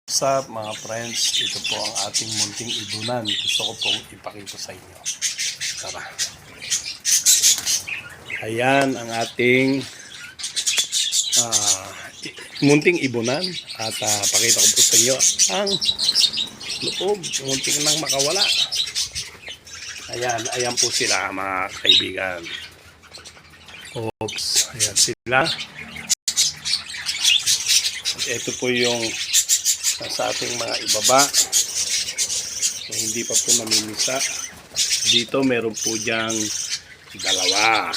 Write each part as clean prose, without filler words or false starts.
What's up mga friends, ito po ang ating munting ibunan. Gusto ko pong ipakita sa inyo. Tara. Ayan ang ating munting ibunan. At pakita ko po sa inyo ang loob. Munting nang makawala. Ayan po sila mga kaibigan. Oops, ayan sila. Ito po yung sa ating mga ibaba na hindi pa po namimisa. Dito meron po diyang dalawa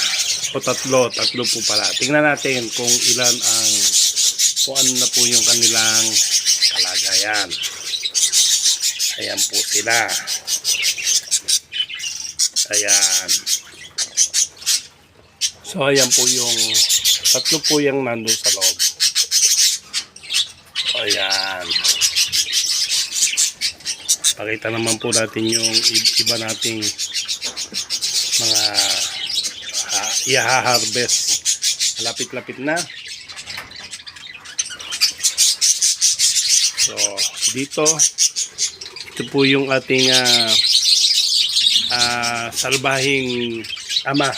o tatlo po pala. Tingnan natin kung ilan ang kung ano na po yung kanilang kalagayan. Ayan po sila. Ayan. So ayan po yung tatlo po yung nandun sa loob. Ayan. Pakita naman po natin yung iba nating mga i-harvest. Lapit-lapit na. So, dito, ito po yung ating salbahing ama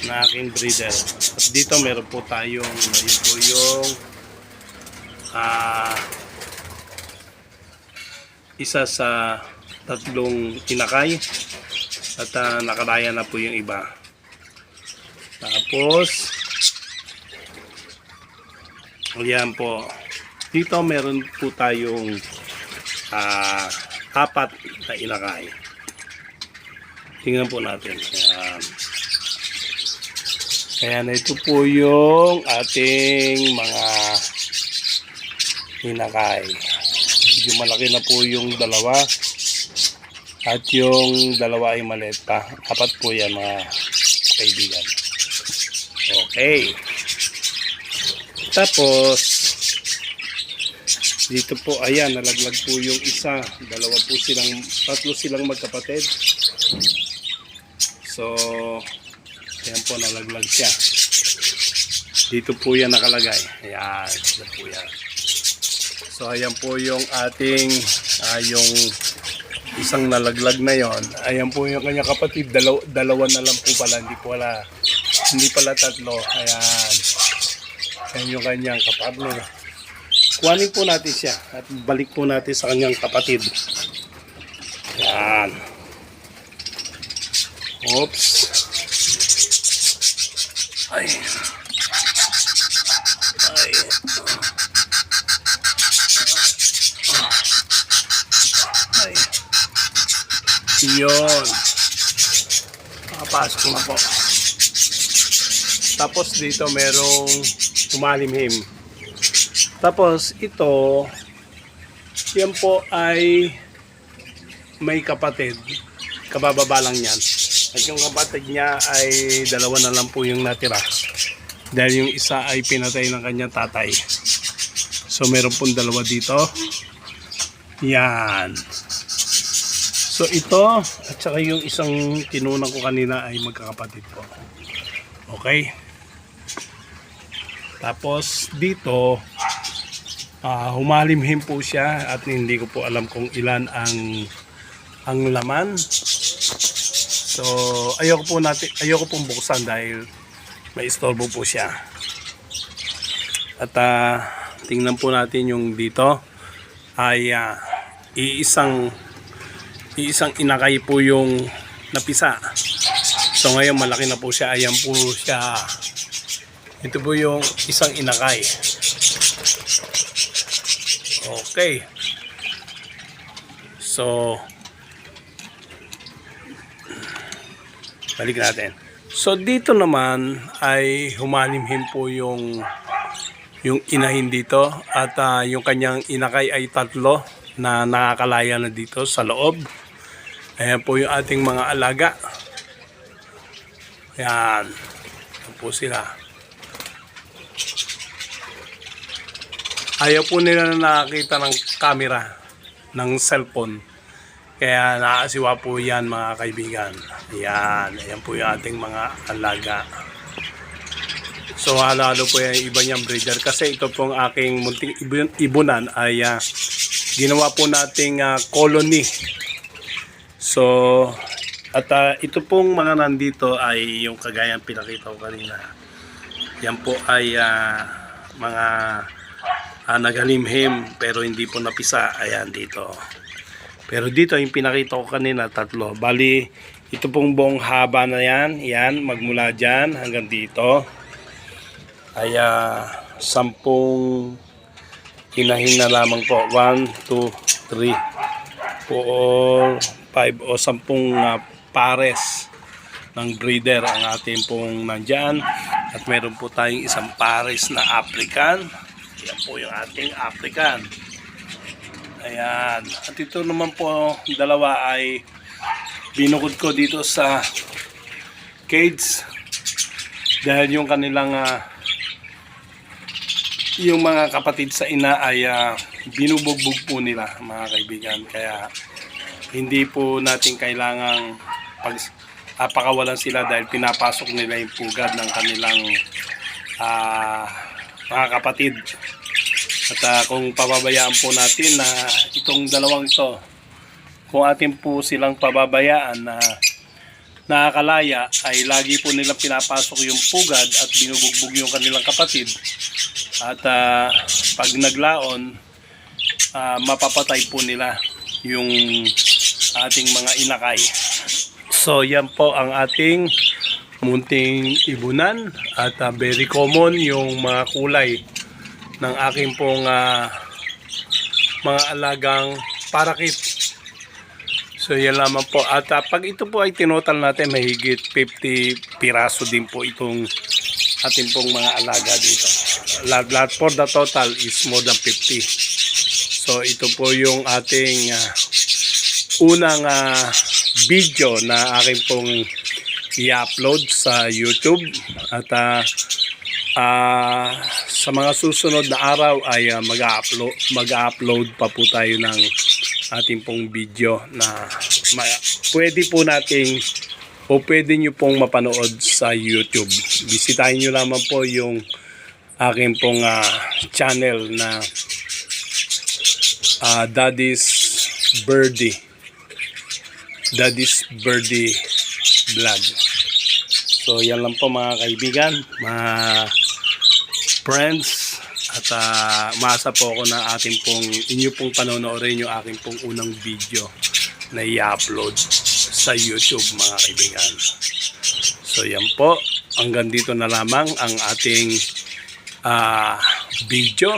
na aking breeder. At dito meron po tayong, yun po yung isa sa tatlong tinakay at nakalaya na po yung iba. Tapos ayan po, dito meron po tayong apat na inakay. Tingnan po natin. Ayan, ito po yung ating mga hinakay. Medyo malaki na po yung dalawa at yung dalawa ay maliit pa. Apat po yan mga kaibigan. Okay. Tapos dito po, ayan, nalaglag po yung isa. Tatlo silang magkapatid. So ayan po, nalaglag siya. Dito po yan nakalagay. Ayan, dito po yan. So ayan po yung ating yung isang nalaglag na yon. Ayan po yung kanyang kapatid, dalawa na lang po pala, hindi pala tatlo. Ayan. Ayan yung kanyang kapatid. Kuhanin po natin siya at balik po natin sa kanyang kapatid. Ayan. Oops. Ay. Yun. Nakapasok na po. Tapos dito merong umalimhim. Tapos ito, yan po ay may kapatid. Kabababa lang yan. At yung kapatid niya ay dalawa na lang po yung natira. Dahil yung isa ay pinatay ng kanyang tatay. So meron pong dalawa dito. Yan. So ito at saka yung isang tinunan ko kanina ay magkakapatid po. Okay. Tapos dito humalimhim po siya at hindi ko po alam kung ilan ang laman. So ayoko pong buksan dahil may istorbo po siya. At tingnan po natin yung dito ay iisang inakay po yung napisa. So ngayon malaki na po siya. Ayan po siya. Ito po yung isang inakay. Okay. So balik natin. So dito naman ay humalimhim po yung inahin dito at yung kanyang inakay ay tatlo na nakakalaya na dito sa loob. Ayan po yung ating mga alaga. Ayan. Ayan po sila. Ayaw po nila na nakakita ng camera ng cellphone. Kaya nakasiwa po yan mga kaibigan. Ayan. Ayan po yung ating mga alaga. So halo-halo po yung iba niyang breeder kasi ito pong aking munting ibunan ay ginawa po nating colony. So at ito pong mga nandito ay yung kagayang pinakita ko kanina. Yan po ay mga naghalimhim pero hindi po napisa. Ayan dito. Pero dito yung pinakita ko kanina, 3. Bali, ito pong buong haba na yan. Yan, magmula dyan hanggang dito. Ay 10 inahin na lamang po. 1, 2, 3, 4, 5 o 10 pares ng breeder ang ating pong nandyan. At meron po tayong isang pares na African. Yan po yung ating African. Ayan. At ito naman po, dalawa ay binukod ko dito sa cage. Dahil yung kanilang yung mga kapatid sa ina ay binubugbog po nila, mga kaibigan. Kaya hindi po natin kailangang pakawalan sila dahil pinapasok nila yung pugad ng kanilang mga kapatid. At kung pababayaan po natin na itong dalawang ito, kung atin po silang pababayaan na nakakalaya, ay lagi po nilang pinapasok yung pugad at binubugbog yung kanilang kapatid. At pag naglaon, mapapatay po nila yung ating mga inakay. So yan po ang ating munting ibunan at very common yung mga kulay ng aking pong mga alagang parakit. So yan lamang po. At pag ito po ay tinotal natin, mahigit 50 piraso din po itong ating pong mga alaga dito. Lahat for the total is more than 50. So ito po yung ating unang video na aking pong i-upload sa YouTube. At sa mga susunod na araw ay mag-upload pa po tayo ng ating pong video na pwede po nating o pwede nyo pong mapanood sa YouTube. Bisitahin nyo lamang po yung aking pong channel na Daddy's Birdie Vlog. So yan lang po mga kaibigan, mga friends, at maasa po ako na inyo pong panonoorin yung aking pong unang video na i-upload sa YouTube, mga kaibigan. So yan po, hanggang dito na lamang ang ating video.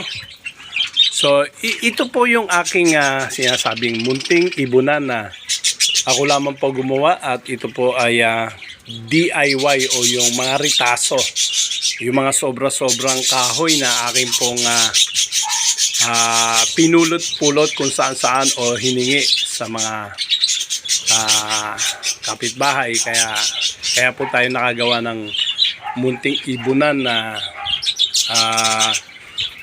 So ito po yung aking sinasabing munting ibunan na ako lamang po gumawa, at ito po ay DIY o yung mga ritaso, yung mga sobra-sobrang kahoy na aking pong pinulot-pulot kung saan-saan o hiningi sa mga kapitbahay. Kaya po tayo nakagawa ng munting ibunan na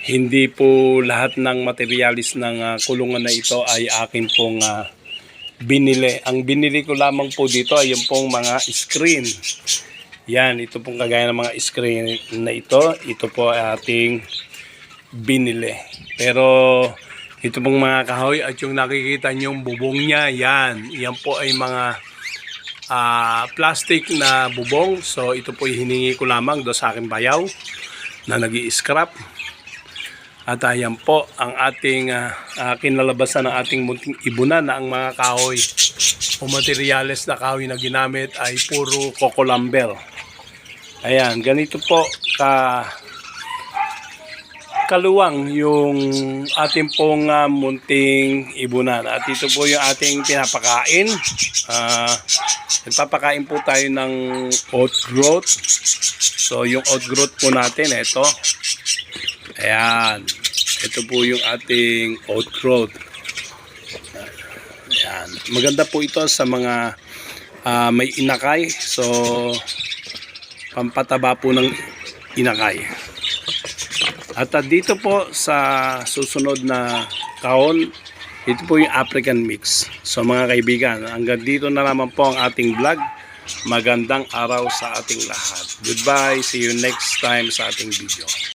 hindi po lahat ng materialis ng kulungan na ito ay akin pong binili. Ang binili ko lamang po dito ay yung pong mga screen. Yan, ito pong kagaya ng mga screen na ito. Ito po ay ating binili. Pero ito pong mga kahoy at yung nakikita nyong bubong niya, yan po ay mga plastic na bubong. So ito po hiningi ko lamang do sa aking bayaw na nag-i-scrap. At ayan po ang ating kinalabasan ng ating munting ibunan na ang mga kahoy o materyales na kahoy na ginamit ay puro coco lumber. Ayan, ganito po kaluwang yung ating pong munting ibunan. At ito po yung ating pinapakain. Nagpapakain po tayo ng oat growth. So yung oat growth po natin, ito. Ayan. Ito po yung ating oat growth. Ayan. Maganda po ito sa mga may inakay. So, pampataba po ng inakay. At dito po sa susunod na kahon, ito po yung African mix. So mga kaibigan, hanggang dito na naman po ang ating vlog. magandang araw sa ating lahat. Goodbye. See you next time sa ating video.